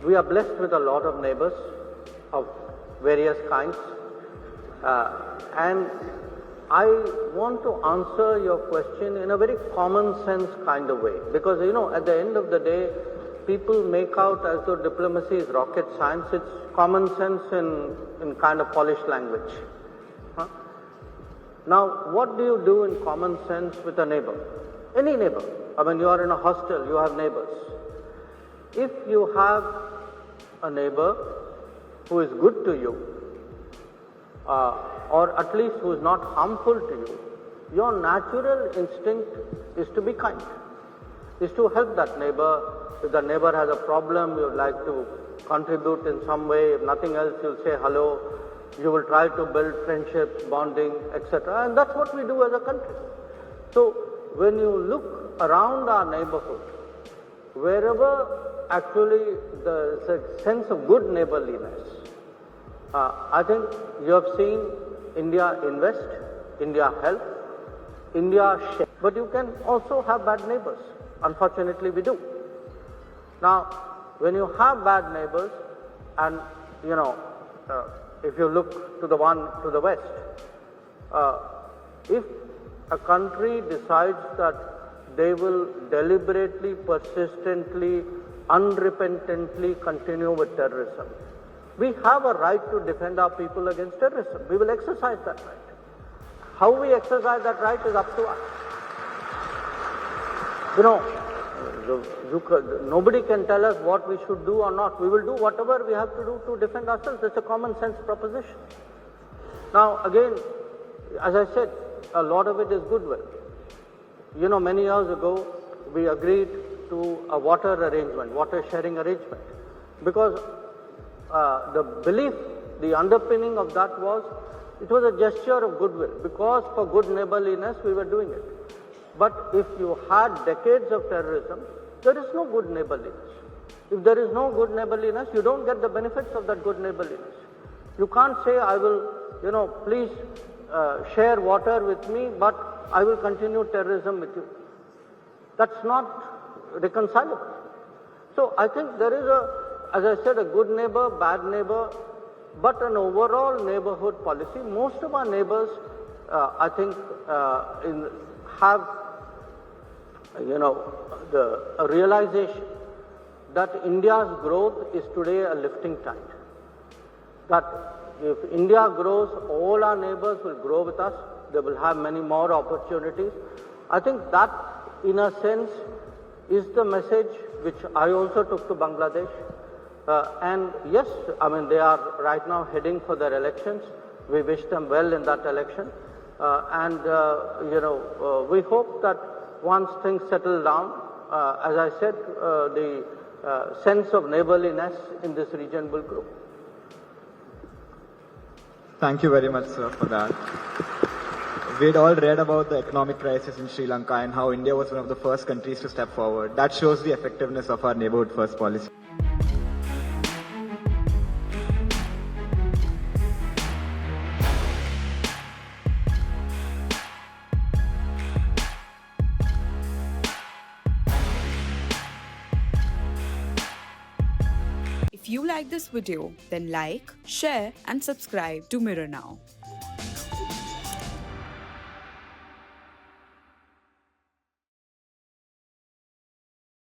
We are blessed with a lot of neighbors of various kinds, and I want to answer your question in a very common sense kind of way, because at the end of the day, people make out as though diplomacy is rocket science. It's common sense in kind of polished language. Now, what do you do in common sense with a neighbor? Any neighbor. I mean, you are in a hostel, you have neighbors. If you have a neighbor who is good to you, or at least who is not harmful to you, your natural instinct is to be kind, is to help that neighbor. If the neighbor has a problem, you would like to contribute in some way. If nothing else, you'll say hello. You will try to build friendships, bonding, etc. And that's what we do as a country. So when you look around our neighborhood, wherever actually there is a sense of good neighborliness, I think you have seen India invest, India help, India share. But you can also have bad neighbors. Unfortunately, we do. Now, when you have bad neighbors, and if you look to the one to the west, if a country decides that they will deliberately, persistently, unrepentantly continue with terrorism, we have a right to defend our people against terrorism. We will exercise that right. How we exercise that right is up to us. Nobody can tell us what we should do or not. We will do whatever we have to do to defend ourselves. It's a common sense proposition. Now, again, as I said, a lot of it is goodwill. Many years ago, we agreed to a water arrangement, water sharing arrangement, because the belief, the underpinning of that was, it was a gesture of goodwill, because for good neighborliness we were doing it. But if you had decades of terrorism, there is no good neighborliness. If there is no good neighborliness, you don't get the benefits of that good neighborliness. You can't say, I will, please share water with me, but I will continue terrorism with you. That's not reconcilable. So I think there is as I said, a good neighbor, bad neighbor, but an overall neighborhood policy. Most of our neighbors, I think, have a realization that India's growth is today a lifting tide. That if India grows, all our neighbors will grow with us. They will have many more opportunities. I think that, in a sense, is the message which I also took to Bangladesh. And yes, I mean, they are right now heading for their elections. We wish them well in that election. We hope that once things settle down, as I said, the sense of neighborliness in this region will grow. Thank you very much, sir, for that. We'd all read about the economic crisis in Sri Lanka and how India was one of the first countries to step forward. That shows the effectiveness of our neighborhood first policy. If you like this video, then like, share and subscribe to Mirror Now.